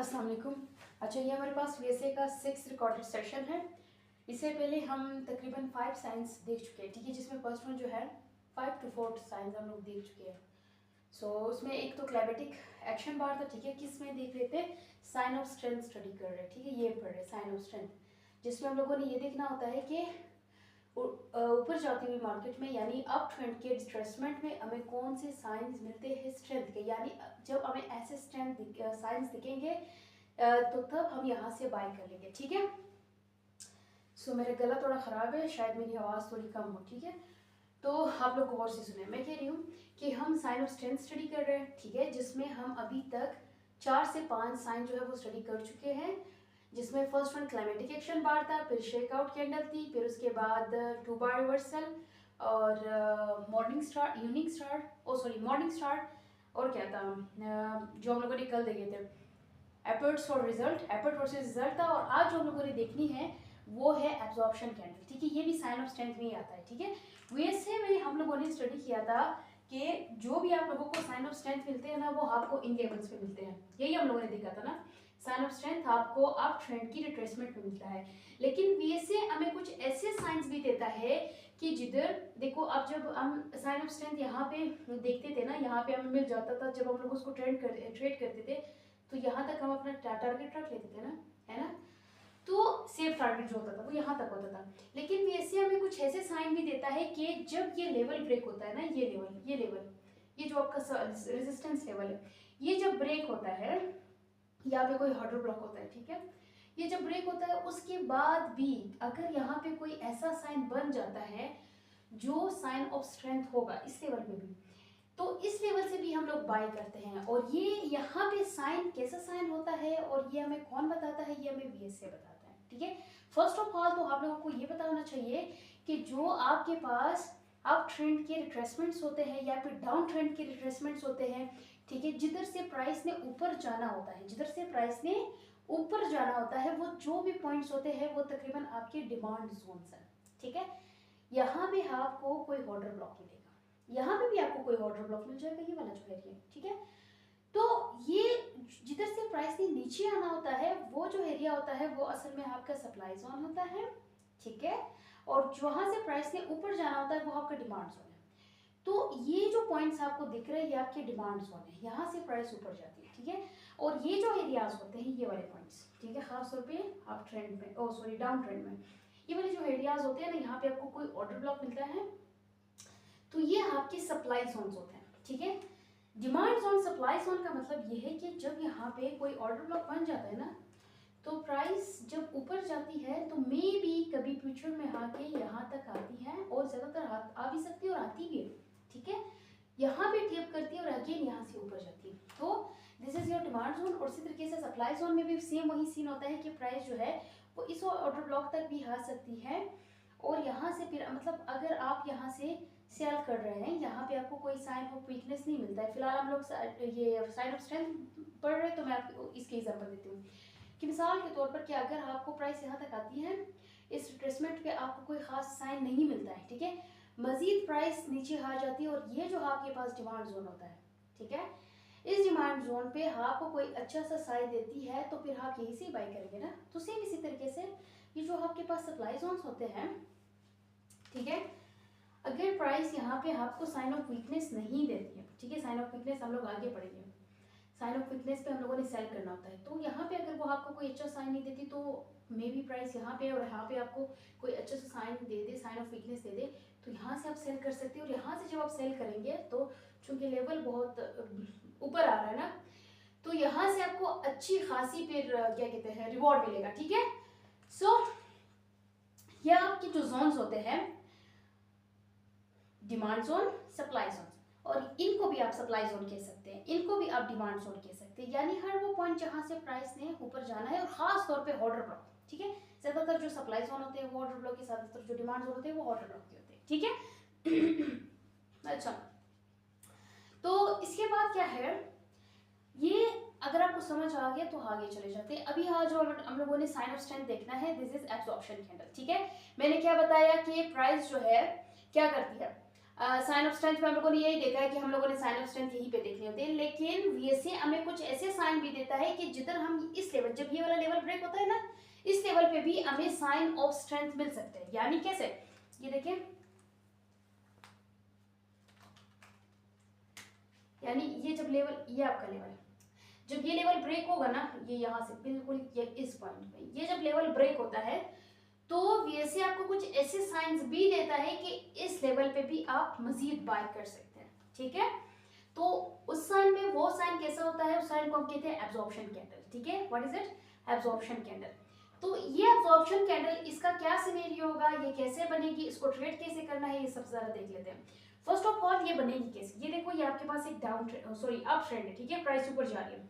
अस्सलाम वालेकुम। अच्छा, ये हमारे पास वीएसए का 6 रिकॉर्डेड सेशन है। इससे पहले हम तकरीबन 5 साइंस देख चुके हैं, ठीक है, जिसमें फर्स्ट वन जो है 5 to 4 साइंस हम लोग देख चुके हैं। उसमें एक तो क्लैमेटिक एक्शन बार था, ठीक है, किस में देख लेते हैं, साइन ऑफ स्ट्रेंथ स्टडी कर रहे हैं, ठीक है, ये पढ़ रहे हैं साइन ऑफ स्ट्रेंथ, जिसमें हम लोगों ने ये देखना होता है कि ऊपर जाती हुई मार्केट में यानी अप ट्रेंड के डिस्ट्रेसमेंट में हमें कौन से साइंस मिलते हैं स्ट्रेंथ के, यानी जब हमें ऐसे स्ट्रेंथ साइंस दिखेंगे तो तब हम यहाँ से बाय कर लेंगे, ठीक है। मेरा गला थोड़ा ख़राब है, शायद मेरी आवाज़ थोड़ी कम हो, ठीक है। तो आप लोग गौर से सुने, मैं कह रही हूँ कि हम साइन ऑफ स्ट्रेंथ स्टडी कर रहे हैं, ठीक है, जिसमें हम अभी तक 4 से 5 साइन जो है वो स्टडी कर चुके हैं, जिसमें फर्स्ट वन क्लाइमेटिक एक्शन बार था, फिर शेकआउट कैंडल थी, फिर उसके बाद 2 बार रिवर्सल और morning star, evening star, morning star, और क्या था जो हम लोगों ने कल देखे थे, efforts for result, effort versus result था, और आज जो हम लोगों ने देखनी है वो है एब्जॉर्प्शन कैंडल, ठीक है, ये भी साइन ऑफ स्ट्रेंथ में ही आता है, ठीक है। वैसे में हम लोगों ने स्टडी किया था कि जो भी आप लोगों को साइन ऑफ स्ट्रेंथ मिलते हैं ना, वो आपको इन लेवल्स पे मिलते हैं, यही हम लोगों ने देखा था ना, साइन ऑफ स्ट्रेंथ आपको अप ट्रेंड की रिट्रेसमेंट में मिलता है। लेकिन वैसे हमें कुछ ऐसे साइंस भी देता है कि जिधर देखो, अब जब हम साइन ऑफ स्ट्रेंथ यहाँ पे देखते थे ना, यहाँ पे हमें मिल जाता था, जब हम लोग उसको ट्रेड करते थे तो यहाँ तक हम अपना टारगेट रख लेते थे ना, है ना, तो सेफ टारगेट जो होता था वो यहाँ तक होता था। लेकिन वैसे हमें कुछ ऐसे साइन भी देता है कि जब ये लेवल ब्रेक होता है ना, ये लेवल, ये जो आपका रेजिस्टेंस लेवल है, ये जब ब्रेक होता है, यहाँ पे कोई हार्डर ब्लॉक होता है, ठीक है, ये जब ब्रेक होता है उसके बाद भी अगर यहाँ पे कोई ऐसा साइन बन जाता है जो साइन ऑफ स्ट्रेंथ होगा इस लेवल पे भी, तो इस लेवल से भी हम लोग बाय करते हैं। और ये यहाँ पे साइन कैसा साइन होता है और ये हमें कौन बताता है, ये हमें वीएसए बताता है, ठीक है। फर्स्ट ऑफ ऑल तो आप लोगों को ये पता होना चाहिए कि जो आपके पास अप ट्रेंड के रिट्रेसमेंट्स होते हैं या फिर डाउन ट्रेंड के रिट्रेसमेंट्स होते हैं, ठीक है, जिधर से प्राइस ने ऊपर जाना होता है, जिधर से प्राइस ने ऊपर जाना होता है, वो जो भी पॉइंट्स होते हैं वो तकरीबन आपके डिमांड जोन्स हैं, ठीक है। यहाँ पे आपको कोई ऑर्डर ब्लॉक मिलेगा, यहाँ पे भी आपको कोई ऑर्डर ब्लॉक मिल जाएगा, ये वाला जो एरिया, ठीक है। तो ये जिधर से प्राइस ने नीचे आना होता है वो जो एरिया होता है वो असल में आपका सप्लाई जोन होता है, ठीक है, और जहाँ से प्राइस ने ऊपर जाना होता है वो आपका डिमांड जोन है। तो ये जो पॉइंट्स आपको दिख रहे हैं ये आपके डिमांड जोन है, यहाँ से प्राइस ऊपर जाती है, ठीक है। और ये जो एरियाज होते हैं ये वाले पॉइंट्स, ठीक है, खासतौर पे अप ट्रेंड में, डाउन ट्रेंड में, ये वाले जो एरियाज होते हैं ना, यहाँ पे आपको कोई ऑर्डर ब्लॉक मिलता है तो ये आपके सप्लाई जोन्स होते हैं, ठीक है। डिमांड जोन, सप्लाई जोन का मतलब ये है कि जब यहाँ पे कोई ऑर्डर ब्लॉक बन जाता है ना, तो प्राइस जब ऊपर जाती है तो मे बी कभी फ्यूचर में आके यहाँ तक आती है, और ज़्यादातर आ भी सकती है और आती भी है, ठीक है, यहाँ पे टेप करती है और अगेन यहाँ से ऊपर जाती है। तो this is your demand zone. और इसी तरीके से सप्लाई जोन में भी सेम वही सीन होता है कि प्राइस जो है वो इस ऑर्डर ब्लॉक तक भी आ सकती है, और यहाँ से फिर मतलब अगर आप यहाँ से सेल कर रहे हैं, यहाँ पे आपको कोई साइन ऑफ वीकनेस नहीं मिलता है। फिलहाल हम लोग ये साइन ऑफ स्ट्रेंथ पढ़ रहे हैं, तो मैं आपको इसके एग्जांपल देती हूँ कि मिसाल के तौर पर कि अगर आपको प्राइस यहाँ तक आती है, इस रिट्रेसमेंट पे आपको कोई खास साइन नहीं मिलता है, ठीक है, मजीद प्राइस नीचे आ जाती है, और ये जो आपके पास डिमांड जोन होता है, ठीक है, इस डिमांड जोन पे आपको कोई अच्छा सा साइन देती है तो फिर आप यही से बाई करेंगे ना। तो सेम इसी तरीके से ये जो आपके पास सप्लाई जोन्स होते हैं, ठीक है, अगर प्राइस यहाँ पे आपको साइन ऑफ वीकनेस नहीं देती है, ठीक है, साइन ऑफ वीकनेस हम लोग आगे पढ़ेंगे, साइन ऑफ वीकनेस पे हम लोगों ने सेल करना होता है, तो यहाँ पे अगर वो आपको कोई अच्छा साइन नहीं देती तो मे बी प्राइस यहाँ पे और यहाँ पे आपको कोई अच्छा सा साइन दे दे, साइन ऑफ वीकनेस दे दे, तो यहाँ से आप सेल कर सकते हो। और यहाँ से जब आप सेल करेंगे तो चूंकि लेवल बहुत ऊपर आ रहा है ना, तो यहाँ से आपको अच्छी खासी फिर क्या कहते हैं रिवॉर्ड मिलेगा, ठीक है। सो ये आपके जो जोन्स होते हैं, डिमांड जोन, सप्लाई जोन, और इनको भी आप सप्लाई जोन कह सकते हैं, इनको भी आप डिमांड जोन कह सकते हैं, यानी हर वो पॉइंट जहां से प्राइस ने ऊपर जाना है, और खास तौर पे ऑर्डर ब्लॉक, ठीक है, ज्यादातर जो सप्लाई जोन होते हैं वो ऑर्डर ब्लॉक के, ज्यादातर जो डिमांड जोन होते हैं वो ऑर्डर ब्लॉक के होते हैं, ठीक है। अच्छा, तो इसके बाद क्या है, ये अगर आपको समझ आ गया तो आगे चले जाते हैं। अभी आज जो हम लोगों ने साइन ऑफ स्ट्रेंथ देखना है, दिस इज एब्जॉर्प्शन कैंडल, ठीक है। मैंने क्या बताया कि प्राइस जो है क्या करती है, साइन ऑफ स्ट्रेंथ में हम लोगों ने यही देखा है कि हम लोगों ने साइन ऑफ स्ट्रेंथ यहीं पे देखने होते हैं, लेकिन वीएसए हमें कुछ ऐसे साइन भी देता है कि जिधर हम इस लेवल, जब ये वाला लेवल ब्रेक होता है ना, इस लेवल पे भी हमें साइन ऑफ स्ट्रेंथ मिल सकते हैं। यानी कैसे, ये देखिए, यानी ये जब लेवल, ये आपका लेवल, जब ये लेवल ब्रेक होगा ना, ये यहाँ से बिल्कुल ये इस पॉइंट पे, ये जब लेवल ब्रेक होता है तो वीएसए आपको कुछ ऐसे साइंस भी देता है कि इस लेवल पे भी आप मजीद बाय कर सकते हैं, ठीक है। तो उस साइन में, वो साइन कैसा होता है, उस साइन को हम कहते हैं एब्जॉर्प्शन कैंडल, ठीक है। What is it, absorption candle. तो ये एब्जॉर्प्शन कैंडल, इसका क्या सिनेरियो होगा, ये कैसे बनेगी, इसको ट्रेड कैसे करना है, ये सब जरा देख लेते हैं। फर्स्ट ऑफ ऑल ये बनेगी कैसे, ये देखो, ये आपके पास एक down trend, sorry up trend है, ठीक है, प्राइस ऊपर जा रही है,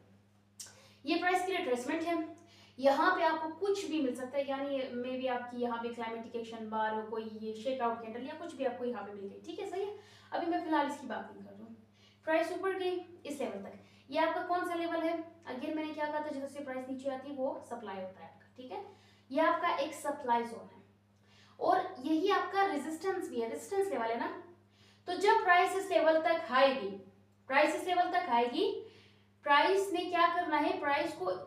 ये प्राइस की रिट्रेसमेंट है, यहाँ पे आपको कुछ भी मिल सकता है, यानी मे भी आपकी यहाँ पे क्लाइमेटिक एक्शन बार, कोई ये शेकआउट कैंडल या कुछ भी आपको यहाँ पे मिल गई, ठीक है, सही है। अभी मैं फिलहाल इसकी बात नहीं कर रही हूँ। प्राइस ऊपर गई इस लेवल तक, ये आपका कौन सा लेवल है, अगेन मैंने क्या कहा था, जिधर से प्राइस नीचे आती है वो सप्लाई होता है आपका, ठीक है, ये आपका एक सप्लाई जोन है और यही आपका रेजिस्टेंस भी है, रेजिस्टेंस लेवल है ना। तो जब प्राइस इस लेवल तक आएगी, प्राइस इस लेवल तक आएगी, प्राइस ने क्या करना है, प्राइस को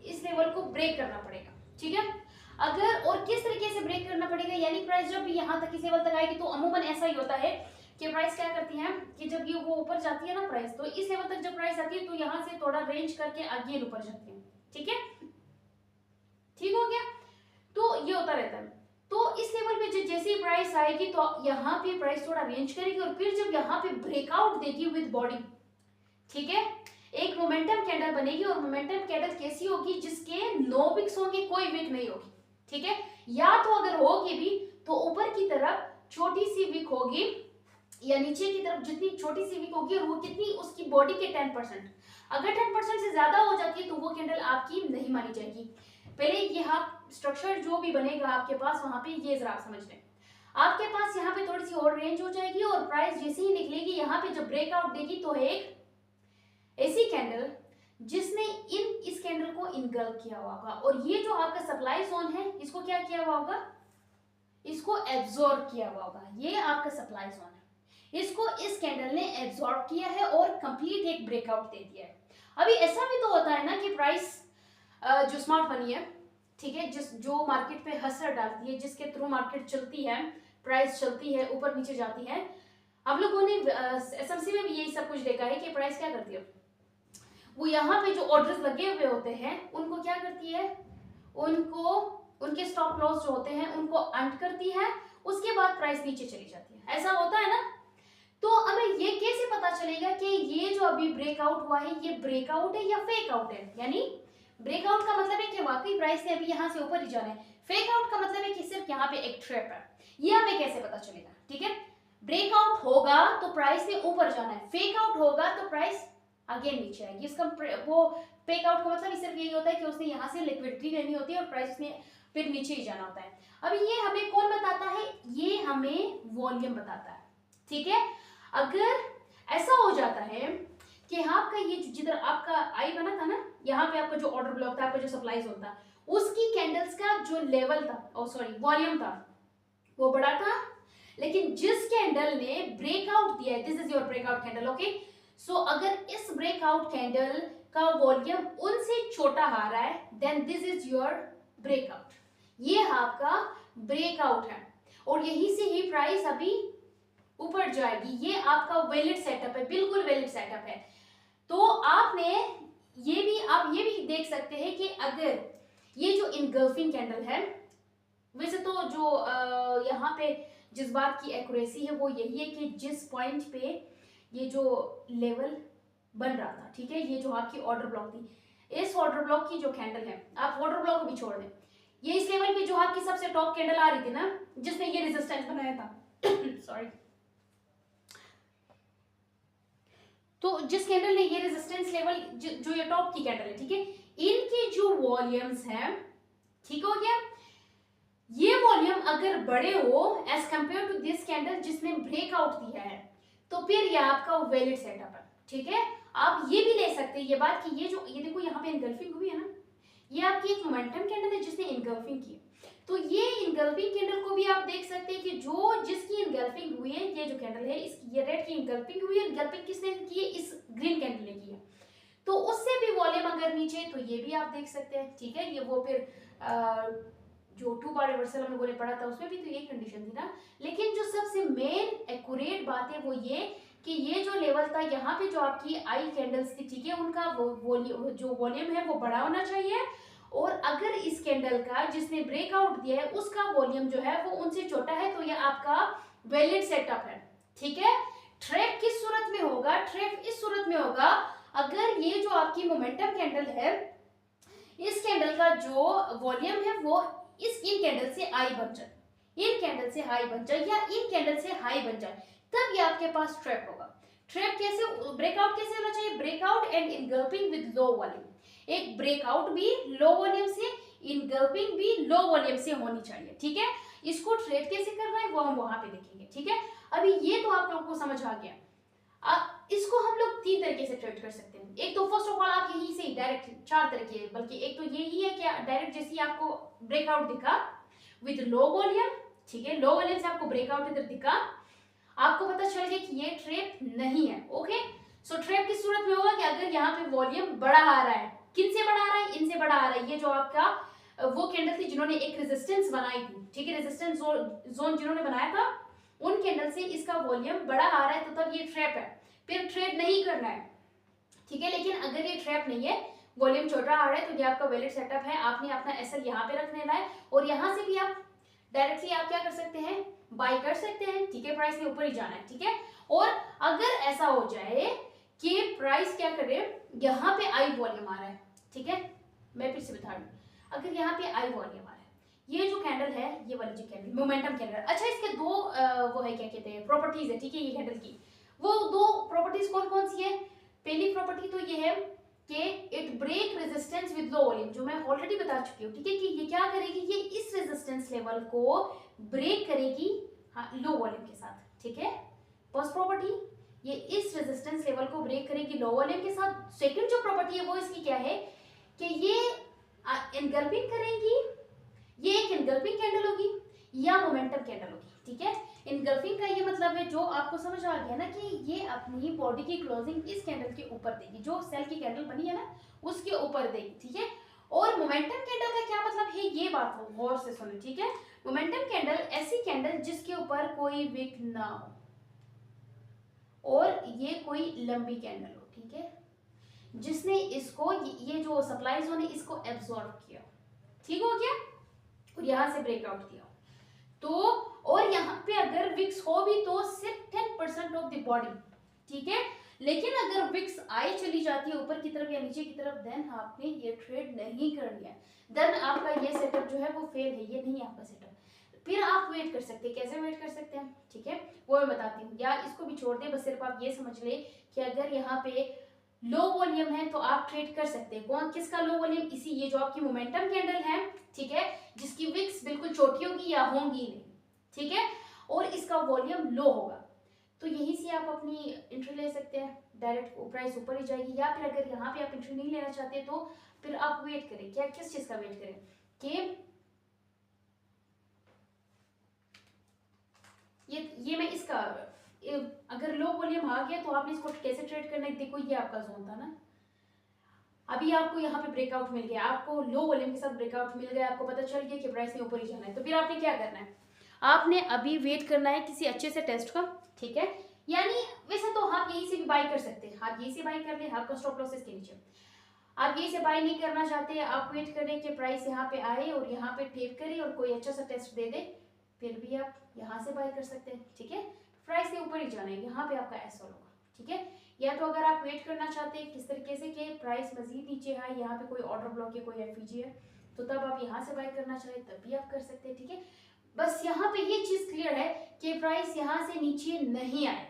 इस लेवल को ब्रेक करना पड़ेगा, ठीक है। अगर, और किस तरीके से ब्रेक करना पड़ेगा, यानी प्राइस जब भी यहाँ तक इस लेवल तक आएगी, तो अमूमन ऐसा ही होता है कि प्राइस क्या करती है कि जब ये वो ऊपर जाती है ना प्राइस, तो इस लेवल तक जब प्राइस आती है तो यहाँ से थोड़ा रेंज करके अगेन ऊपर जाती है, ठीक है, ठीक हो गया। तो ये होता रहता है। तो इस लेवल पे जैसे ही प्राइस आएगी तो यहाँ पे प्राइस थोड़ा रेंज करेगी और फिर जब यहाँ पे ब्रेकआउट देगी विद बॉडी, ठीक है, एक मोमेंटम कैंडल बनेगी और मोमेंटम कैंडल कैसी होगी, जिसके 9 विक्स होंगे, कोई विक नहीं होगी, ठीक है, या तो अगर होगी भी तो ऊपर की तरफ छोटी सी विक होगी या नीचे की तरफ जितनी छोटी सी विक होगी, और वो कितनी, उसकी बॉडी के 10%, अगर 10% से ज्यादा हो जाती है तो वो कैंडल आपकी नहीं मानी जाएगी। पहले यहाँ स्ट्रक्चर जो भी बनेगा आपके पास, वहां पे ये जरा आप समझ लें, आपके पास यहाँ पे थोड़ी सी और रेंज हो जाएगी और प्राइस जैसे ही निकलेगी यहाँ पे जब ब्रेकआउट देगी तो एक ऐसी कैंडल जिसने इस कैंडल को इनगल्फ किया हुआ होगा, और ये जो आपका सप्लाई जोन है इसको क्या किया हुआ होगा, इसको एब्जॉर्ब किया हुआ होगा, ये आपका सप्लाई जोन है, इसको इस कैंडल ने एब्जॉर्ब किया है और कंप्लीट एक ब्रेकआउट दे दिया है। अभी ऐसा भी तो होता है ना कि प्राइस जो स्मार्ट मनी है, ठीक है, जो मार्केट पे असर डालती है, जिसके थ्रू मार्केट चलती है, प्राइस चलती है, ऊपर नीचे जाती है, हम लोगों ने एसएमसी में भी यही सब कुछ देखा है कि प्राइस क्या करती है, वो यहाँ पे जो ऑर्डर्स लगे हुए होते हैं उनको क्या करती है, उनको, उनके स्टॉप लॉस जो होते हैं उनको अंट करती है, उसके बाद प्राइस नीचे चली जाती है, ऐसा होता है ना। तो हमें ये कैसे पता चलेगा कि ये जो अभी ब्रेकआउट हुआ है ये ब्रेकआउट है या फेक आउट है, यानी ब्रेकआउट का मतलब है कि वाकई प्राइस ने अभी यहाँ से ऊपर ही जाना है, फेक आउट का मतलब है कि सिर्फ यहाँ पे एक ट्रैप है, ये हमें कैसे पता चलेगा, ठीक है। ब्रेकआउट होगा तो प्राइस ने ऊपर जाना है, फेक आउट होगा तो प्राइस अगेन नीचे आएगी, इसका वो फेक आउट का मतलब सिर्फ यही होता है कि उसने यहाँ से लिक्विडिटी लेनी होती है और प्राइस ने फिर नीचे ही जाना होता है। अभी ये हमें कौन बताता है, ये हमें वॉल्यूम बताता है, ठीक है। अगर ऐसा हो जाता है कि आपका ये जिधर आपका आई बना था ना, यहाँ पे आपका जो ऑर्डर ब्लॉक था, आपका जो सप्लाई जोन था, उसकी कैंडल्स का जो लेवल था, सॉरी वॉल्यूम था, वो बड़ा था, लेकिन जिस कैंडल ने ब्रेकआउट दिया है, this is your breakout candle, okay. So अगर इस ब्रेकआउट कैंडल का वॉल्यूम उनसे छोटा आ रहा है, then this is your breakout, ये आपका ब्रेकआउट है और यहीं से ही प्राइस अभी ऊपर जाएगी, ये आपका वैलिड सेटअप है, बिल्कुल वैलिड सेटअप है। तो आपने आप ये भी देख सकते हैं कि अगर ये जो इनगल्फिंग कैंडल है, वैसे तो जो यहाँ पे जिस बात की एक्यूरेसी है वो यही है कि जिस पॉइंट पे ये जो लेवल बन रहा था, ठीक है, ये जो आपकी ऑर्डर ब्लॉक थी, इस ऑर्डर ब्लॉक की जो कैंडल है, आप ऑर्डर ब्लॉक को भी छोड़ दें, ये इस लेवल पे जो आपकी सबसे टॉप कैंडल आ रही थी ना, जिसने ये रेजिस्टेंस बनाया था सॉरी, तो जिस कैंडल ने ये रेजिस्टेंस लेवल, जो ये टॉप की कैंडल है, ठीक है, इनके जो वॉल्यूम्स हैं, ठीक हो गया, ये वॉल्यूम अगर बड़े हो as compare to this candle जिसने ब्रेकआउट दिया है, तो फिर ये आपका वैलिड सेटअप है, ठीक है। आप ये भी ले सकते हैं ये बात कि ये जो, ये देखो यहाँ पे इनगल्फिंग हुई है ना, ये आपकी ये एक मोमेंटम कैंडल है जिसने इनगल्फिंग की। तो ये इनगल्फिंग कैंडल को भी आप देख सकते हैं कि जिसकी इनगल्फिंग हुई है, ये जो कैंडल है इसकी, ये रेड की इनगल्फिंग हुई है। इनगल्फिंग किसने की है? इस ग्रीन कैंडल ने की है। तो उससे भी वॉल्यूम अगर नीचे, तो ये भी आप देख सकते हैं, ठीक है। ये वो फिर जो 2 बार रिवर्सल हम लोगों ने पढ़ा था उसमें भी तो यही कंडीशन थी ना। लेकिन जो सबसे मेन एक्यूरेट बात है वो ये कि ये जो लेवल था यहाँ पे जो आपकी आई कैंडल्स थी, ठीक है, उनका जो वॉल्यूम है वो बड़ा होना चाहिए। और अगर इस कैंडल का जिसने ब्रेकआउट दिया है उसका वॉल्यूम जो है वो उनसे छोटा है, तो ये आपका वैलिड सेटअप है, ठीक है। ट्रैप किस सूरत में होगा? ट्रैप इस सूरत में होगा अगर ये जो आपकी मोमेंटम कैंडल है, इस कैंडल का जो वॉल्यूम है वो इन कैंडल से आई बन जाए, इन कैंडल से हाई बन जाए, या इन कैंडल से हाई बन जाए, तब ये आपके पास ट्रैप होगा। ट्रैप कैसे, ब्रेकआउट कैसे होना चाहिए? Breakout and engulfing with low volume. एक ब्रेकआउट भी लो वॉल्यूम से, इनगल्पिंग भी लो वॉल्यूम से होनी चाहिए, ठीक है। इसको ट्रेड कैसे करना है वो हम वहां पे देखेंगे, ठीक है। अभी ये तो आप लोगों को समझ आ गया। इसको हम लोग 3 तरीके से ट्रेड कर सकते हैं। एक तो फर्स्ट ऑफ ऑल आप यहीं से डायरेक्ट 4 तरीके, बल्कि एक तो यही है कि डायरेक्ट जैसे आपको ब्रेकआउट दिखा विद लो वॉल्यूम, ठीक है, लो वॉल्यूम से आपको ब्रेकआउट इधर दिखा, आपको पता चल गया कि ये ट्रैप नहीं है, ओके। सो ट्रैप किस सूरत में होगा कि अगर यहाँ पे वॉल्यूम बड़ा आ रहा है, किन से बड़ा आ रहा है? इनसे बड़ा आ रहा है। ये जो आपका वो कैंडल थी जिन्होंने एक रेजिस्टेंस बनाई थी, ठीक है, रेजिस्टेंस जोन जिन्होंने बनाया था, उन कैंडल से इसका वॉल्यूम बड़ा आ रहा है, तो तब ये ट्रैप है, फिर ट्रेड नहीं करना है, ठीक है। लेकिन अगर ये ट्रैप नहीं है, वॉल्यूम छोटा आ रहा है, तो ये आपका वैलिड सेटअप है। आपने अपना एसएल यहाँ पे रख लेना है, और यहाँ से भी आप डायरेक्टली आप क्या कर सकते हैं? बाय कर सकते हैं, ठीक है। प्राइस ने ऊपर ही जाना है, ठीक है। और अगर ऐसा हो जाए कि प्राइस क्या करे, यहाँ पे आई वॉल्यूम आ रहा है, ठीक है, मैं फिर से बता दूं, अगर यहाँ पे आई वॉल्यूम आ रहा है, ये जो कैंडल है, ये वाली जो कैंडल मोमेंटम कैंडल, अच्छा इसके दो वो है, क्या कहते हैं, प्रॉपर्टीज है, ठीक है, ये कैंडल की वो 2 प्रॉपर्टीज कौन कौन सी है? पहली प्रॉपर्टी तो ये है कि it break resistance with low volume, जो मैं ऑलरेडी बता चुकी हूँ, ठीक है, कि ये क्या करेगी, ये इस रेजिस्टेंस लेवल को ब्रेक करेगी, हाँ, लो वॉल्यूम के साथ, ठीक है। फर्स्ट प्रॉपर्टी, ये इस रेजिस्टेंस लेवल को ब्रेक करेगी लो वॉल्यूम के साथ। सेकंड जो प्रॉपर्टी है वो इसकी क्या है कि ये एनगल्पिंग करेगी, ये एक एनगल्पिंग कैंडल होगी या मोमेंटम कैंडल होगी, ठीक है। इनगल्फिंग का ये मतलब है, जो आपको समझ आ गया ना, कि ये अपनी बॉडी की क्लोजिंग इस कैंडल के ऊपर देगी, जो सेल की कैंडल बनी है ना उसके ऊपर देगी, ठीक है। और मोमेंटम कैंडल का क्या मतलब है, ये बात हो गौर से सुनो, ठीक है। मोमेंटम कैंडल ऐसी कैंडल जिसके ऊपर कोई विक ना हो, और ये कोई लंबी कैंडल हो, ठीक है, जिसने इसको ये जो सप्लाई जोन है इसको एब्जॉर्ब किया, ठीक हो गया, और यहां से ब्रेकआउट दिया। तो और यहाँ पे अगर विक्स हो भी तो सिर्फ 10% ऑफ द बॉडी, ठीक है। लेकिन अगर विक्स आई चली जाती है ऊपर की तरफ या नीचे की तरफ, देन आपने ये ट्रेड नहीं करनी है, देन आपका ये सेटअप जो है वो फेल है, ये नहीं आपका सेटअप। फिर आप वेट कर सकते हैं, कैसे वेट कर सकते हैं, ठीक है, वो मैं बताती हूँ, या इसको भी छोड़ दें, बस सिर्फ आप ये समझ ले कि अगर यहाँ पे लो वॉल्यूम है तो आप ट्रेड कर सकते हैं। कौन किसका लो वॉल्यूम? इसी ये जो आपकी मोमेंटम कैंडल है, ठीक है, जिसकी विक्स बिल्कुल छोटी होगी या होंगी नहीं, ठीक है, और इसका वॉल्यूम लो होगा, तो यहीं से आप अपनी एंट्री ले सकते हैं, डायरेक्ट प्राइस ऊपर ही जाएगी। या फिर अगर यहाँ पे आप एंट्री नहीं लेना चाहते तो फिर आप वेट करें, क्या किस चीज का वेट करें कि ये मैं इसका, अगर लो वॉल्यूम आ गया तो आपने इसको कैसे ट्रेड करना है, देखो ये आपका जोन था ना, अभी आपको यहाँ पे ब्रेकआउट मिल गया, आपको लो वॉल्यूम के साथ ब्रेकआउट मिल गया, आपको पता चल गया कि प्राइस ने ऊपर ही जाना है, तो फिर आपने क्या करना है, आपने अभी वेट करना है किसी अच्छे से टेस्ट का, ठीक है। यानी वैसे तो आप यहीं से भी बाय कर सकते हैं, आप यहीं से बाय कर लें, आपका स्टॉप लॉस इसके नीचे। आप यहीं से बाय नहीं करना चाहते, आप वेट करें कि प्राइस यहाँ पे आए और यहाँ पे टेप करे और कोई अच्छा सा टेस्ट दे दे, फिर भी आप यहाँ से बाय कर सकते हैं, ठीक है। प्राइस के ऊपर ही जाना है, यहाँ पे आपका ऐसा होगा, ठीक है। या तो अगर आप वेट करना चाहते हैं किस तरीके से कि प्राइस मजीद नीचे आए, यहाँ पे कोई ऑर्डर ब्लॉक है, कोई एफईजी है, तो तब आप यहाँ से बाय करना चाहे तब भी आप कर सकते हैं, ठीक है। बस यहाँ पे ये चीज क्लियर है कि प्राइस यहाँ से नीचे नहीं आए,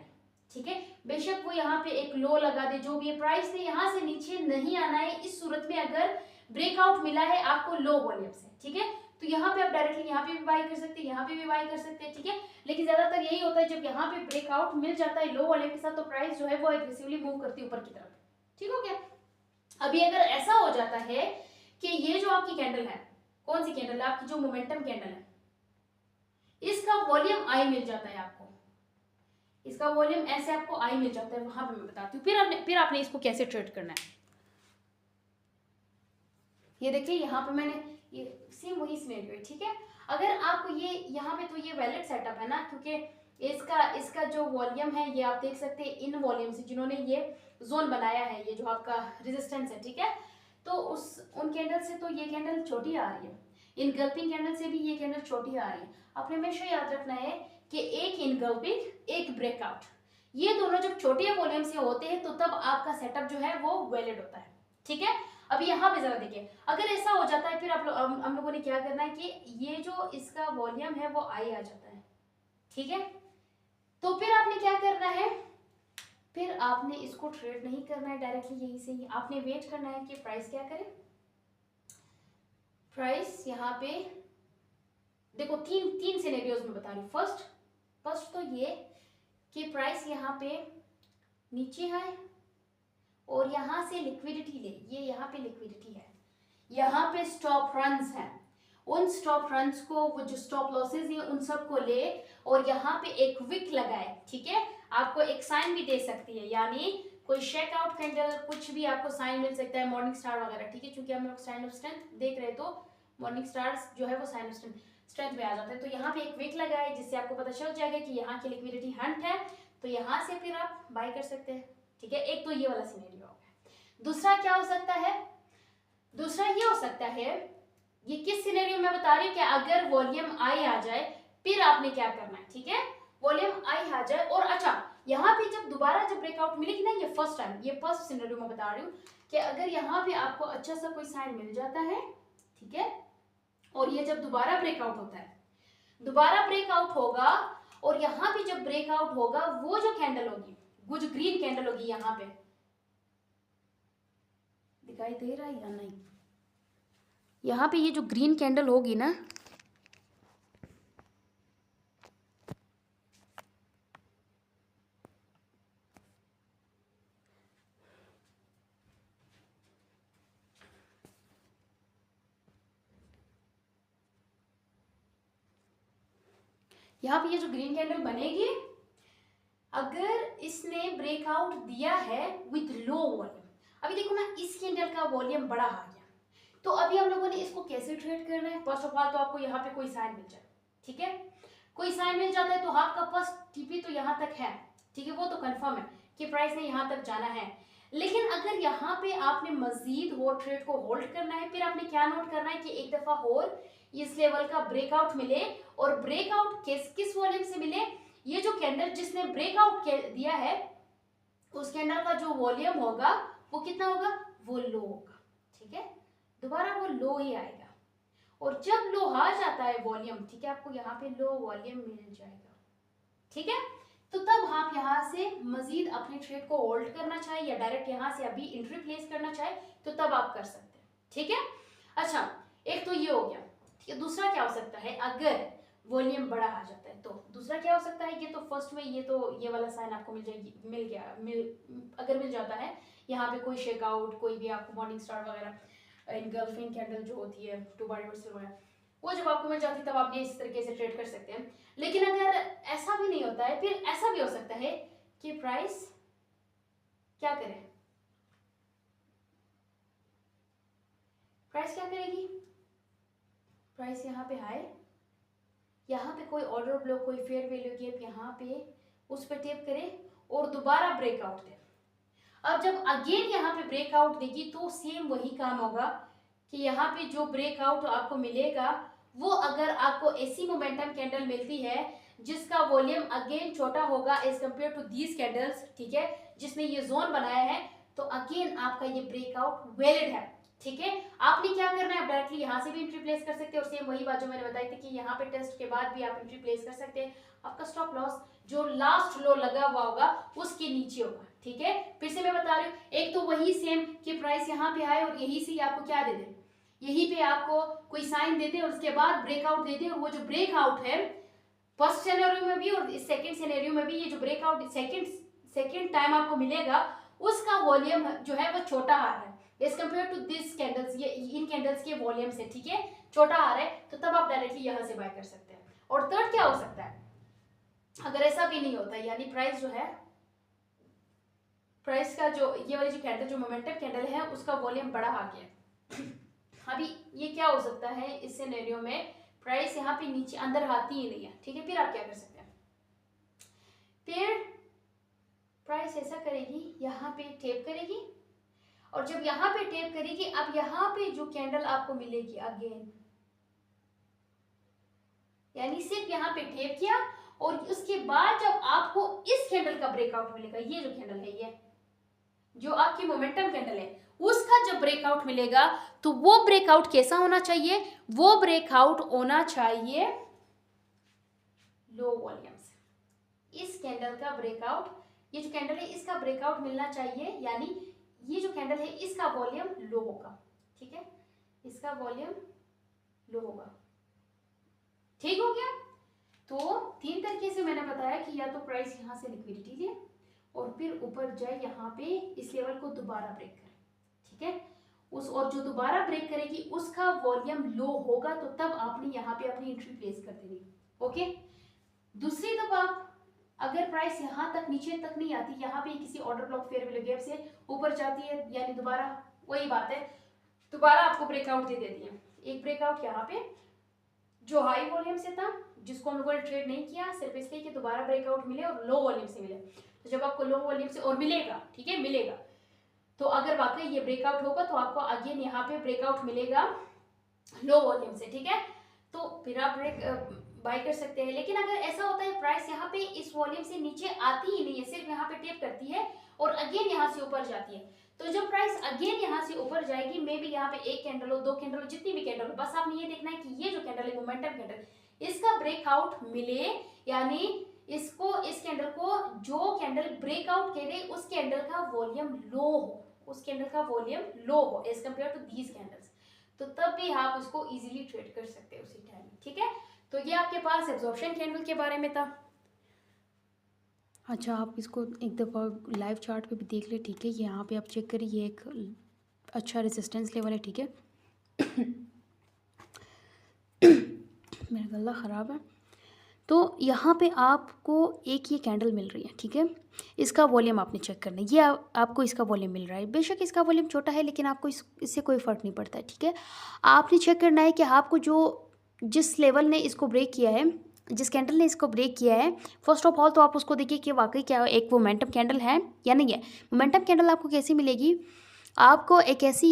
ठीक है, बेशक वो यहाँ पे एक लो लगा दे, जो भी प्राइस ने यहाँ से नीचे नहीं आना है। इस सूरत में अगर ब्रेकआउट मिला है आपको लो वॉल्यूम से, ठीक है, तो यहाँ पे आप डायरेक्टली यहाँ पे भी बाय कर सकते हैं, यहाँ पे भी बाय कर सकते हैं, ठीक है। लेकिन ज्यादातर यही होता है जब यहाँ पे ब्रेकआउट मिल जाता है लो वॉल्यूम के साथ, तो प्राइस जो है वो एग्रेसिवली मूव करती है ऊपर की तरफ, ठीक हो गया। अभी अगर ऐसा हो जाता है कि ये जो आपकी कैंडल है, कौन सी कैंडल है, आपकी जो मोमेंटम कैंडल है, इसका वॉल्यूम आई मिल जाता है आपको, इसका वॉल्यूम ऐसे आपको आई मिल जाता है, वहां पे मैं बताती हूँ। फिर आपने इसको कैसे ट्रेड करना है। ये देखिए यहाँ पे मैंने ये सेम वही सिनेरियो है, ठीक है। अगर आपको ये यहाँ पे तो ये वैलिड सेटअप है ना, क्योंकि इसका जो वॉल्यूम है ये आप देख सकते हैं इन वॉल्यूम से, जिन्होंने ये जोन बनाया है, ये जो आपका रेजिस्टेंस है, ठीक है। तो उन कैंडल से तो ये कैंडल छोटी आ रही है, इनगल्पिंग कैंडल से भी ये कैंडल छोटी आ रही है। आपने हमेशा याद रखना है कि एक इनगल्पिंग एक ब्रेकआउट, ये दोनों जब छोटे वॉल्यूम से होते हैं तो तब आपका सेटअप जो है वो वैलिड होता है, ठीक है। अब यहाँ पे जरा देखिए, अगर ऐसा हो जाता है फिर हम लोगों ने क्या करना है कि ये जो इसका वॉल्यूम है वो आई आ जाता है, ठीक है। तो फिर आपने क्या करना है, फिर आपने इसको ट्रेड नहीं करना है डायरेक्टली यहीं से ही, आपने वेट करना है कि प्राइस क्या करे। प्राइस यहाँ पे देखो तीन सिनेरियोज में बता रही हूँ। फर्स्ट तो ये कि प्राइस यहाँ पे नीचे आए और यहाँ से लिक्विडिटी ले, ये यहाँ पे लिक्विडिटी है, यहाँ पे स्टॉप रन्स है, उन स्टॉप रन्स को, वो जो स्टॉप लॉसेस हैं उन सबको ले और यहाँ पे एक विक लगाए, ठीक है। आपको एक साइन भी दे सकती है, यानी कोई शेक आउट कैंडल, कुछ भी आपको साइन मिल सकता है, मॉर्निंग स्टार वगैरह, ठीक है। क्योंकि हम लोग साइन ऑफ स्ट्रेंथ देख रहे तो मॉर्निंग स्टार्स जो है वो साइन ऑफ स्ट्रेंथ में आ जाता है। तो यहाँ पे एक विक लगाए जिससे आपको पता चल जाएगा कि यहाँ की लिक्विडिटी हंट है, तो यहाँ से फिर आप बाय कर सकते हैं, ठीक है। एक तो ये वाला सिनेरियो हो गया। दूसरा क्या हो सकता है, दूसरा ये हो सकता है, ये किस सिनेरियो में बता रही हूँ कि अगर वॉल्यूम आई आ जाए फिर आपने क्या करना है, ठीक है। वॉल्यूम आई आ जाए और अच्छा यहाँ पे जब दोबारा जब ब्रेकआउट मिलेगी ना, ये फर्स्ट टाइम, ये फर्स्ट सिनेरियो में बता रही हूँ कि अगर यहाँ पे आपको अच्छा सा कोई साइन मिल जाता है, ठीक है, और ये जब दोबारा ब्रेकआउट होता है, दोबारा ब्रेकआउट होगा और यहाँ पे जब ब्रेकआउट होगा वो जो कैंडल होगी, वो जो ग्रीन कैंडल होगी, यहाँ पे दिखाई दे रहा है या नहीं, यहाँ पे ये जो ग्रीन कैंडल होगी ना, यहाँ पे ये जो ग्रीन कैंडल बनेगी, अगर इसने ब्रेकआउट दिया है विथ लो वॉल्यूम, अभी देखो ना इस कैंडल का वॉल्यूम बड़ा आ गया, तो अभी हम लोगों ने इसको कैसे ट्रेड करना है। फर्स्ट ऑफ ऑल तो आपको यहाँ पे कोई साइन मिल जाए, ठीक है, कोई साइन मिल जाता है तो आपका फर्स्ट टीपी तो यहाँ तक है, ठीक है, वो तो कंफर्म है कि प्राइस ने यहाँ तक जाना है। लेकिन अगर यहाँ पे आपने मजीद और ट्रेड को होल्ड करना है, फिर आपने क्या नोट करना है कि एक दफा और इस लेवल का ब्रेकआउट मिले, और ब्रेकआउट किस वॉल्यूम से मिले, ये जो कैंडल जिसने ब्रेकआउट दिया है उस कैंडल का जो वॉल्यूम होगा वो कितना होगा, वो लो होगा, ठीक है, दोबारा वो लो ही आएगा। और जब लो आ जाता है वॉल्यूम, ठीक है, आपको यहाँ पे लो वॉल्यूम मिल जाएगा, ठीक है, तो तब आप यहाँ से मजीद अपने ट्रेड को होल्ड करना चाहे या डायरेक्ट यहाँ से अभी एंट्री प्लेस करना चाहे तो तब आप कर सकते हैं, ठीक है। अच्छा, एक तो ये हो गया, ठीक है। दूसरा क्या हो सकता है, अगर वॉल्यूम बड़ा आ जाता है तो दूसरा क्या हो सकता है, ये तो फर्स्ट में ये वाला साइन आपको अगर मिल जाता है, यहाँ पे कोई शेकआउट, कोई भी आपको मॉर्निंग स्टार वगैरह, इनगल्फिंग कैंडल जो होती है, टू बॉडी रिवर्सल वगैरह, वो जब आपको मिल जाती है तब आप ये इस तरीके से ट्रेड कर सकते हैं। लेकिन अगर ऐसा भी नहीं होता है, फिर ऐसा भी हो सकता है कि प्राइस क्या करे, प्राइस क्या करेगी, प्राइस यहाँ पे आए, यहाँ पे कोई ऑर्डर ब्लॉक, कोई फेयर वैल्यू गैप यहाँ पे उस पर टेप करे और दोबारा ब्रेकआउट दे। अब जब अगेन यहाँ पे ब्रेकआउट देगी तो सेम वही काम होगा कि यहाँ पे जो ब्रेकआउट आपको मिलेगा वो, अगर आपको ऐसी मोमेंटम कैंडल मिलती है जिसका वॉल्यूम अगेन छोटा होगा as compare to these candles, ठीक है, जिसने ये जोन बनाया है, तो अगेन आपका ये ब्रेकआउट वैलिड है, ठीक है। आपने क्या करना है, डायरेक्टली यहाँ से भी एंट्री प्लेस कर सकते हैं और सेम वही बात जो मैंने बताई थी कि यहाँ पे टेस्ट के बाद भी आप एंट्री प्लेस कर सकते हैं। आपका स्टॉप लॉस जो लास्ट लो लगा हुआ होगा उसके नीचे होगा, ठीक है। फिर से मैं बता रही हूँ, एक तो वही सेम कि प्राइस यहाँ पे आए और यही से आपको क्या दे दे, यहीं पे आपको कोई साइन दे दे और उसके बाद ब्रेकआउट दे दे, और वो जो ब्रेकआउट है फर्स्ट सिनेरियो में भी और सेकंड सिनेरियो में भी, ये जो ब्रेकआउट सेकंड टाइम आपको मिलेगा उसका वॉल्यूम जो है वो छोटा आ रहा है as compare to this candles, ये इन कैंडल्स कैंडल्स के वॉल्यूम से, ठीक है, छोटा आ रहा है तो तब आप डायरेक्टली यहाँ से बाय कर सकते हैं। और थर्ड क्या हो सकता है, अगर ऐसा भी नहीं होता, यानी प्राइस जो है, प्राइस का जो ये वाली जो कैंडल, जो मोमेंटम कैंडल है, उसका वॉल्यूम बड़ा आ गया। अभी ये क्या हो सकता है, इस सिनेरियो में प्राइस यहाँ पे नीचे अंदर आती ही नहीं है, ठीक है, फिर आप क्या कर सकते हैं, फिर प्राइस ऐसा करेगी, यहाँ पे टेप करेगी, और जब यहाँ पे टेप करेगी, अब यहाँ पे जो कैंडल आपको मिलेगी अगेन, यानी सिर्फ यहाँ पे टेप किया, और उसके बाद जब आपको इस कैंडल का ब्रेकआउट मिलेगा, ये जो कैंडल है, ये जो आपकी मोमेंटम कैंडल है, उसका जब ब्रेकआउट मिलेगा, तो वो ब्रेकआउट कैसा होना चाहिए, वो ब्रेकआउट होना चाहिए लो वॉल्यूम से। इस कैंडल का ब्रेकआउट, ये जो कैंडल है इसका ब्रेकआउट मिलना चाहिए, यानी ये जो कैंडल है इसका वॉल्यूम लो होगा, ठीक है, इसका वॉल्यूम लो होगा, ठीक हो गया। तो तीन तरीके से मैंने बताया कि या तो प्राइस यहाँ से लिक्विडिटी ले और फिर ऊपर जाए, यहाँ पे इस लेवल को दोबारा ब्रेक करे, ठीक है, उस और जो दोबारा ब्रेक करेगी उसका वॉल्यूम लो होगा, तो तब आपने यहाँ पे अपनी एंट्री प्लेस कर देनी, ओके। दूसरी दफा अगर प्राइस यहाँ तक नीचे तक नहीं आती, यहाँ पे किसी order block fair value gap से ऊपर जाती है, यानी दोबारा वही बात है, दोबारा आपको ब्रेकआउट दे देती है। एक ब्रेकआउट यहाँ पे जो हाई वॉल्यूम से था, जिसको हम लोगों ने ट्रेड नहीं किया, सिर्फ इसलिए कि दोबारा ब्रेकआउट मिले और लो वॉल्यूम से मिले। तो जब आपको लो वॉल्यूम से और मिलेगा, ठीक है, मिलेगा, तो अगर वाकई ये ब्रेकआउट होगा तो आपको अगेन यहाँ पे ब्रेकआउट मिलेगा लो वॉल्यूम से, ठीक है, तो फिर आप ब्रेक बाय कर सकते हैं। लेकिन अगर ऐसा होता है प्राइस यहाँ पे इस वॉल्यूम से नीचे आती ही नहीं है, सिर्फ यहाँ पे टेप करती है और अगेन यहाँ से ऊपर जाती है, तो जब प्राइस अगेन यहाँ से ऊपर जाएगी, मे बी यहाँ पे एक कैंडल हो, दो कैंडल हो, जितनी भी कैंडल हो, बस आपने ये देखना है कि ये जो कैंडल है मोमेंटम कैंडल, इसका ब्रेकआउट मिले, यानी इसको, इस कैंडल को जो कैंडल ब्रेकआउट करे उस कैंडल का वॉल्यूम लो हो, उस कैंडल का वॉल्यूम लो हो as compare to these candles, तो तब भी आप उसको इजीली ट्रेड कर सकते हैं उसी टाइम, ठीक है। तो ये आपके पास एब्जॉर्प्शन कैंडल के बारे में था। अच्छा, आप इसको एक दफ़ा लाइव चार्ट पे भी देख ले, ठीक है, यहाँ पे आप चेक करिए, ये एक अच्छा रेजिस्टेंस लेवल है, ठीक है। मेरा गला ख़राब है। तो यहाँ पे आपको एक ये कैंडल मिल रही है, ठीक है, इसका वॉल्यूम आपने चेक करना है, ये आपको इसका वॉल्यूम मिल रहा है, बेशक इसका वॉल्यूम छोटा है लेकिन आपको इससे कोई फ़र्क नहीं पड़ता है, ठीक है। आपने चेक करना है कि आपको जो जिस लेवल ने इसको ब्रेक किया है, जिस कैंडल ने इसको ब्रेक किया है, फर्स्ट ऑफ ऑल तो आप उसको देखिए कि वाकई क्या एक मोमेंटम कैंडल है या नहीं है। मोमेंटम कैंडल आपको कैसी मिलेगी, आपको एक ऐसी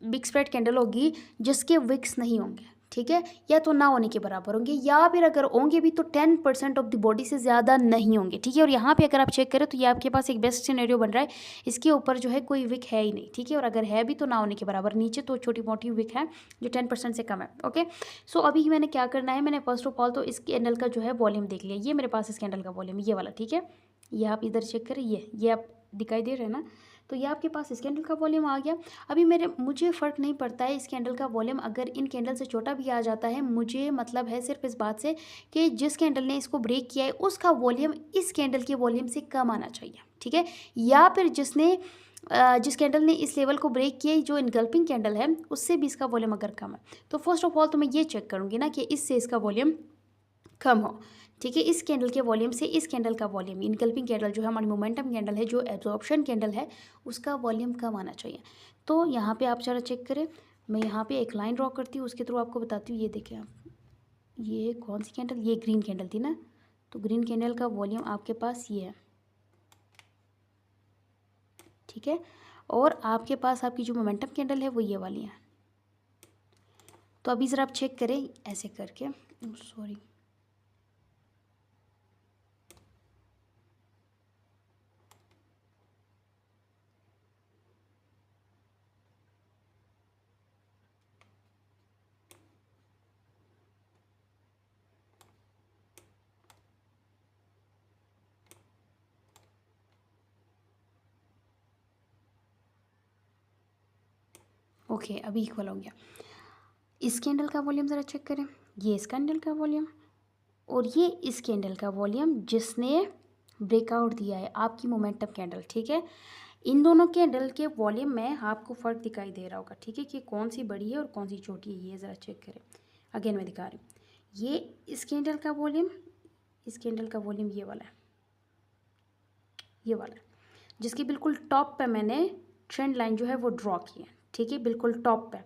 बिग स्प्रेड कैंडल होगी जिसके विक्स नहीं होंगे, ठीक है, या तो ना होने के बराबर होंगे, या फिर अगर होंगे भी तो 10% ऑफ द बॉडी से ज़्यादा नहीं होंगे, ठीक है। और यहाँ पे अगर आप चेक करें तो ये आपके पास एक बेस्ट सिनेरियो बन रहा है, इसके ऊपर जो है कोई विक है ही नहीं, ठीक है, और अगर है भी तो ना होने के बराबर, नीचे तो छोटी मोटी विक है जो 10% से कम है, ओके। सो अभी मैंने क्या करना है, मैंने फर्स्ट ऑफ ऑल तो इस कैंडल का जो है वॉल्यूम देख लिया, ये मेरे पास इस कैंडल का वॉल्यूम ये वाला, ठीक है, ये आप इधर चेक करें, ये आप दिखाई दे रहे हैं ना, तो ये आपके पास इस कैंडल का वॉल्यूम आ गया। अभी मुझे फ़र्क नहीं पड़ता है इस कैंडल का वॉल्यूम अगर इन कैंडल से छोटा भी आ जाता है, मुझे मतलब है सिर्फ इस बात से कि जिस कैंडल ने इसको ब्रेक किया है उसका वॉल्यूम इस कैंडल के वॉल्यूम से कम आना चाहिए, ठीक है, या फिर जिस कैंडल ने इस लेवल को ब्रेक किया है, जो इनगल्पिंग कैंडल है, उससे भी इसका वॉल्यूम अगर कम है, तो फर्स्ट ऑफ ऑल तो मैं ये चेक करूँगी ना कि इससे इसका वॉल्यूम कम हो, ठीक है, इस कैंडल के वॉल्यूम से इस कैंडल का वॉल्यूम, इनकल्पिंग कैंडल जो है हमारी मोमेंटम कैंडल है, जो एब्जॉर्प्शन कैंडल है, उसका वॉल्यूम कम आना चाहिए। तो यहाँ पे आप जरा चेक करें, मैं यहाँ पे एक लाइन ड्रॉ करती हूँ, उसके थ्रू आपको बताती हूँ। ये देखें आप, ये कौन सी कैंडल, ये ग्रीन कैंडल थी ना, तो ग्रीन कैंडल का वॉल्यूम आपके पास ये है, ठीक है, और आपके पास आपकी जो मोमेंटम कैंडल है वो ये वाली है। तो अभी ज़रा आप चेक करें ऐसे करके, सॉरी, ओके, अभी इक्वल हो गया। इस कैंडल का वॉल्यूम ज़रा चेक करें, ये इस कैंडल का वॉल्यूम और ये इस कैंडल का वॉल्यूम जिसने ब्रेकआउट दिया है, आपकी मोमेंटम कैंडल, ठीक है। इन दोनों कैंडल के वॉल्यूम में आपको फ़र्क दिखाई दे रहा होगा, ठीक है, कि कौन सी बड़ी है और कौन सी छोटी है। ये ज़रा चेक करें, अगेन मैं दिखा रही हूँ। ये इस कैंडल का वॉल्यूम, इस कैंडल का वॉल्यूम ये वाला है, ये वाला है, जिसकी बिल्कुल टॉप पे मैंने ट्रेंड लाइन जो है वो ड्रॉ की है, ठीक है, बिल्कुल टॉप पे,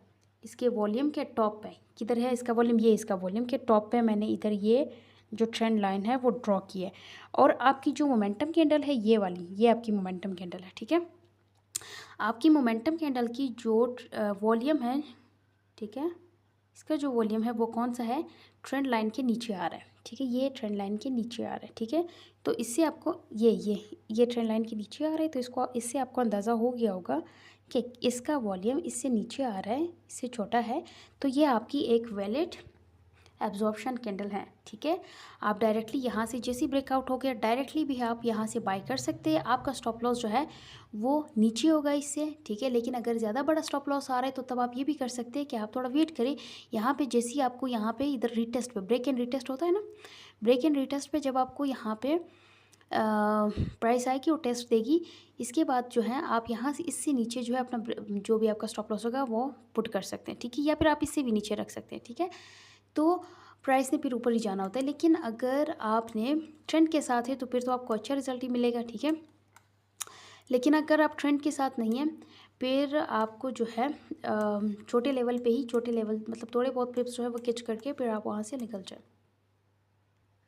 इसके वॉल्यूम के टॉप पे। किधर है इसका वॉल्यूम? ये इसका वॉल्यूम के टॉप पे मैंने इधर ये जो ट्रेंड लाइन है वो ड्रॉ की है। और आपकी जो मोमेंटम कैंडल है ये वाली, ये आपकी मोमेंटम कैंडल है, ठीक है। आपकी मोमेंटम कैंडल की जो वॉल्यूम है, ठीक है, इसका जो वॉल्यूम है वो कौन सा है? ट्रेंड लाइन के नीचे आ रहा है, ठीक है, ये ट्रेंड लाइन के नीचे आ रहा है, ठीक है। तो इससे आपको ये ट्रेंड लाइन के नीचे आ रहा है, तो इससे आपको अंदाज़ा हो गया होगा कि इसका वॉल्यूम इससे नीचे आ रहा है, इससे छोटा है, तो ये आपकी एक वैलिड एब्जॉर्प्शन कैंडल है, ठीक है। आप डायरेक्टली यहाँ से जैसे ब्रेकआउट हो गया, डायरेक्टली भी आप यहाँ से बाय कर सकते हैं। आपका स्टॉप लॉस जो है वो नीचे होगा इससे, ठीक है। लेकिन अगर ज़्यादा बड़ा स्टॉप लॉस आ रहा है तो तब आप ये भी कर सकते हैं कि आप थोड़ा वेट करें। यहाँ पे जैसे ही आपको यहाँ पे इधर रीटेस्ट पे, ब्रेक एंड रीटेस्ट होता है ना, ब्रेक एंड रीटेस्ट पे जब आपको यहाँ पे प्राइस आएगी वो टेस्ट देगी, इसके बाद जो है आप यहाँ से इससे नीचे जो है अपना जो भी आपका स्टॉप लॉस होगा वो पुट कर सकते हैं, ठीक है, या फिर आप इससे भी नीचे रख सकते हैं, ठीक है। तो प्राइस ने फिर ऊपर ही जाना होता है, लेकिन अगर आपने ट्रेंड के साथ है तो फिर तो आपको अच्छा रिजल्ट ही मिलेगा, ठीक है। लेकिन अगर आप ट्रेंड के साथ नहीं हैं, फिर आपको जो है छोटे लेवल पे ही, छोटे लेवल मतलब थोड़े बहुत पिप्स जो है वो कैच करके फिर आप वहाँ से निकल जाए।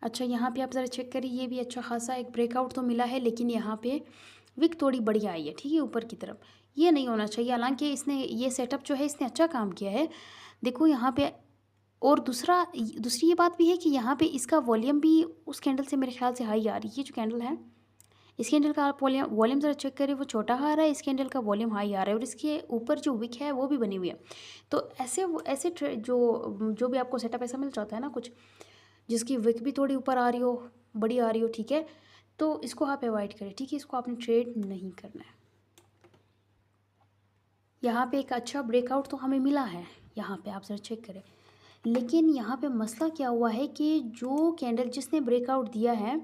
अच्छा, यहाँ पे आप ज़रा चेक करिए, ये भी अच्छा खासा एक ब्रेकआउट तो मिला है, लेकिन यहाँ पे विक थोड़ी बढ़िया आई है, ठीक है, ऊपर की तरफ। ये नहीं होना चाहिए, हालांकि इसने ये सेटअप जो है इसने अच्छा काम किया है, देखो यहाँ पे। और दूसरी ये बात भी है कि यहाँ पे इसका वॉल्यूम भी उस कैंडल से मेरे ख्याल से हाई आ रही है। ये जो कैंडल है, इस कैंडल का आप वॉल्यूम ज़रा चेक करें, वो छोटा आ रहा है, इस कैंडल का वॉल्यूम हाई आ रहा है, और इसके ऊपर जो विक है वो भी बनी हुई है। तो ऐसे जो भी आपको सेटअप ऐसा मिल जाता है ना कुछ, जिसकी विक भी थोड़ी ऊपर आ रही हो, बड़ी आ रही हो, ठीक है, तो इसको आप अवॉइड करें, ठीक है, इसको आपने ट्रेड नहीं करना है। यहाँ पे एक अच्छा ब्रेकआउट तो हमें मिला है, यहाँ पे आप ज़रा चेक करें, लेकिन यहाँ पे मसला क्या हुआ है कि जो कैंडल जिसने ब्रेकआउट दिया है,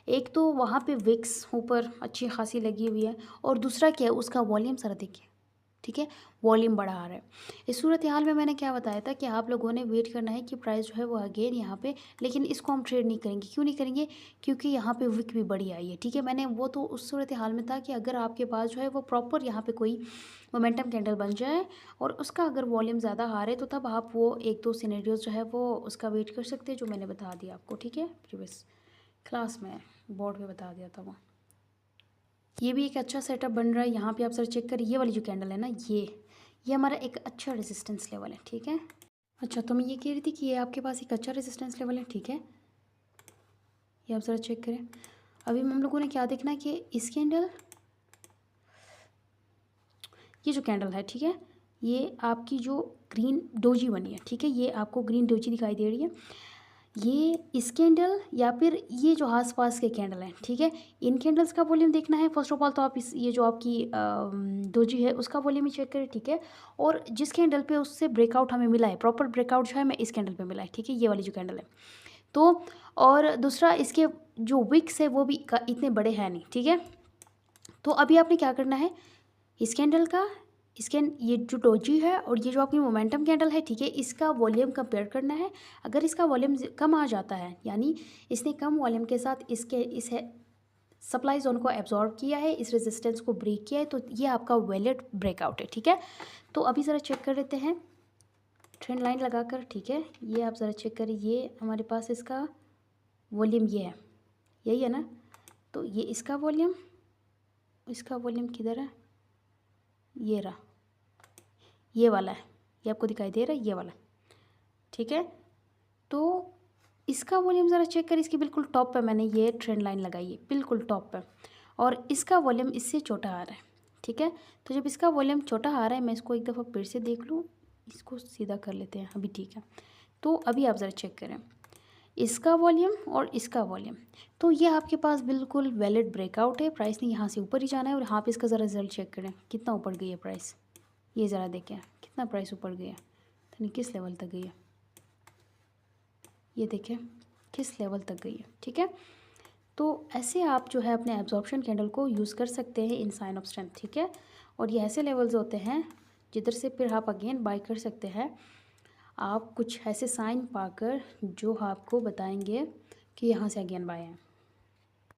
एक तो वहाँ पे विक्स ऊपर अच्छी खासी लगी हुई है, और दूसरा क्या है, उसका वॉल्यूम ज़रा देखिए, ठीक है, वॉल्यूम बढ़ा आ रहा है। इस सूरत हाल में मैंने क्या बताया था कि आप लोगों ने वेट करना है कि प्राइस जो है वो अगेन यहाँ पे, लेकिन इसको हम ट्रेड नहीं करेंगे। क्यों नहीं करेंगे? क्योंकि यहाँ पे विक भी बड़ी आई है, ठीक है। मैंने वो तो उस सूरत हाल में था कि अगर आपके पास जो है वो प्रॉपर यहाँ पे कोई मोमेंटम कैंडल बन जाए और उसका अगर वॉल्यूम ज़्यादा आ रहा है, तो तब आप वो एक दो सिनेरियोज जो है वो उसका वेट कर सकते हैं, जो मैंने बता दिया आपको, ठीक है, प्रीवियस क्लास में बोर्ड पे बता दिया था वो। ये भी एक अच्छा सेटअप बन रहा है, यहाँ पे आप सर चेक करिए, ये वाली जो कैंडल है ना, ये हमारा एक अच्छा रेजिस्टेंस लेवल है, ठीक है। अच्छा, तो मैं ये कह रही थी कि ये आपके पास एक अच्छा रेजिस्टेंस लेवल है, ठीक है, ये आप ज़रा चेक करें। अभी हम लोगों ने क्या देखना है कि इस कैंडल, ये जो कैंडल है, ठीक है, ये आपकी जो ग्रीन डोजी बनी है, ठीक है, ये आपको ग्रीन डोजी दिखाई दे रही है, ये इस कैंडल या फिर ये जो आसपास के कैंडल हैं, ठीक है, इन कैंडल्स का वॉल्यूम देखना है। फर्स्ट ऑफ ऑल तो आप ये जो आपकी डोजी है उसका वॉल्यूम ही चेक करें, ठीक है। और जिस कैंडल पे उससे ब्रेकआउट हमें मिला है, प्रॉपर ब्रेकआउट जो है हमें इस कैंडल पे मिला है, ठीक है, ये वाली जो कैंडल है। तो और दूसरा, इसके जो विक्स है वो भी इतने बड़े हैं नहीं, ठीक है। तो अभी आपने क्या करना है, इस कैंडल का, ये जो डोजी है और ये जो आपकी मोमेंटम कैंडल है, ठीक है, इसका वॉल्यूम कंपेयर करना है। अगर इसका वॉल्यूम कम आ जाता है, यानी इसने कम वॉल्यूम के साथ इस सप्लाई जोन को एब्जॉर्ब किया है, इस रेजिस्टेंस को ब्रेक किया है, तो ये आपका वैलिड ब्रेकआउट है, ठीक है। तो अभी ज़रा चेक कर लेते हैं ट्रेंड लाइन लगाकर, ठीक है, ये आप ज़रा चेक करिए, ये हमारे पास इसका वॉल्यूम ये है, यही है ना। तो ये इसका वॉल्यूम किधर है, ये रहा, ये वाला है, ये आपको दिखाई दे रहा है, ये वाला, ठीक है। तो इसका वॉल्यूम ज़रा चेक करें, इसकी बिल्कुल टॉप पे मैंने ये ट्रेंड लाइन लगाई है, बिल्कुल टॉप पे, और इसका वॉल्यूम इससे छोटा आ रहा है, ठीक है। तो जब इसका वॉल्यूम छोटा आ रहा है, मैं इसको एक दफ़ा फिर से देख लूँ, इसको सीधा कर लेते हैं अभी, ठीक है। तो अभी आप ज़रा चेक करें इसका वॉल्यूम और इसका वॉल्यूम, तो ये आपके पास बिल्कुल वैलिड ब्रेकआउट है। प्राइस ने यहाँ से ऊपर ही जाना है, और यहाँ पे इसका ज़रा रिजल्ट चेक करें, कितना ऊपर गई है प्राइस, ये ज़रा देखें कितना प्राइस ऊपर गया, यानी किस लेवल तक गई है, ये देखें किस लेवल तक गई है, ठीक है। तो ऐसे आप जो है अपने एब्जॉर्प्शन कैंडल को यूज़ कर सकते हैं इन साइन ऑफ स्ट्रेंथ, ठीक है। और ये ऐसे लेवल्स होते हैं जिधर से फिर आप अगेन बाय कर सकते हैं। आप कुछ ऐसे साइन पाकर जो आपको बताएंगे कि यहाँ से अगेन बाय है।